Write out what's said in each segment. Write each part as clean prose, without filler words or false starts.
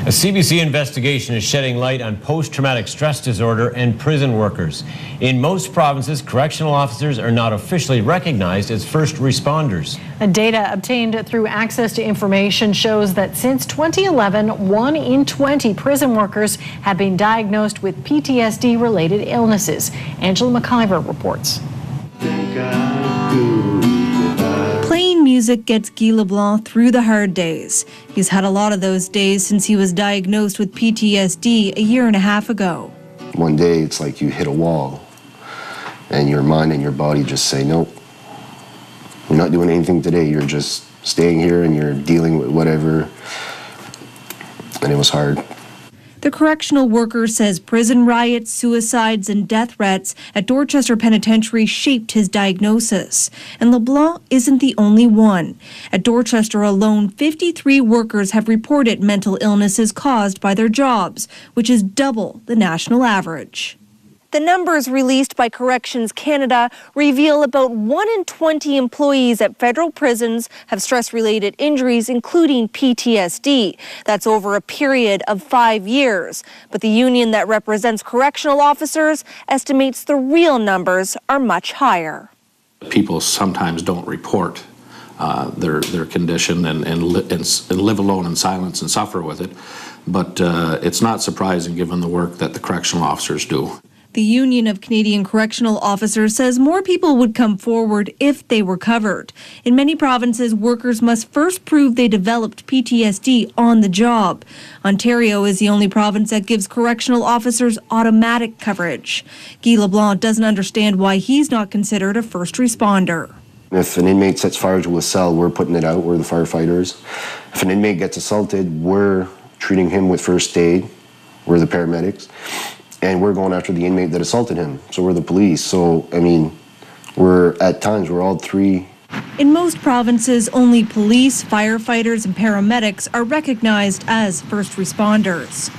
A CBC investigation is shedding light on post-traumatic stress disorder and prison workers. In most provinces, correctional officers are not officially recognized as first responders. Data obtained through access to information shows that since 2011, 1 in 20 prison workers have been diagnosed with PTSD-related illnesses. Angela McIver reports. Playing music gets Guy LeBlanc through the hard days. He's had a lot of those days since he was diagnosed with PTSD a year and a half ago. One day it's like you hit a wall and your mind and your body just say, nope, you're not doing anything today. You're just staying here and you're dealing with whatever. And it was hard. The correctional worker says prison riots, suicides, and death threats at Dorchester Penitentiary shaped his diagnosis. And LeBlanc isn't the only one. At Dorchester alone, 53 workers have reported mental illnesses caused by their jobs, which is double the national average. The numbers released by Corrections Canada reveal about 1 in 20 employees at federal prisons have stress-related injuries, including PTSD. That's over a period of 5 years. But the union that represents correctional officers estimates the real numbers are much higher. People sometimes don't report their condition and live alone in silence and suffer with it. But it's not surprising given the work that the correctional officers do. The Union of Canadian Correctional Officers says more people would come forward if they were covered. In many provinces, workers must first prove they developed PTSD on the job. Ontario is the only province that gives correctional officers automatic coverage. Guy LeBlanc doesn't understand why he's not considered a first responder. If an inmate sets fire to a cell, we're putting it out, we're the firefighters. If an inmate gets assaulted, we're treating him with first aid, we're the paramedics. And we're going after the inmate that assaulted him. So we're the police. So, I mean, we're all three. In most provinces, only police, firefighters, and paramedics are recognized as first responders.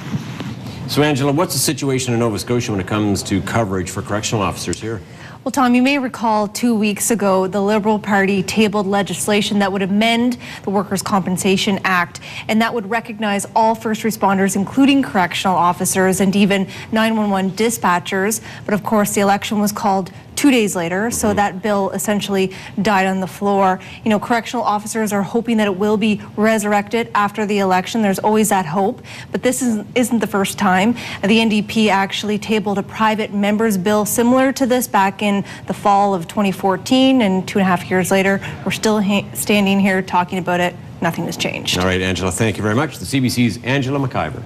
So, Angela, what's the situation in Nova Scotia when it comes to coverage for correctional officers here? Well, Tom, you may recall 2 weeks ago, the Liberal Party tabled legislation that would amend the Workers' Compensation Act, and that would recognize all first responders, including correctional officers and even 911 dispatchers. But of course, the election was called 2 days later, so that bill essentially died on the floor. You know, correctional officers are hoping that it will be resurrected after the election. There's always that hope, but this isn't the first time. The NDP actually tabled a private member's bill similar to this back in the fall of 2014, and 2.5 years later, we're still standing here talking about it. Nothing has changed. All right, Angela, thank you very much. The CBC's Angela McIver.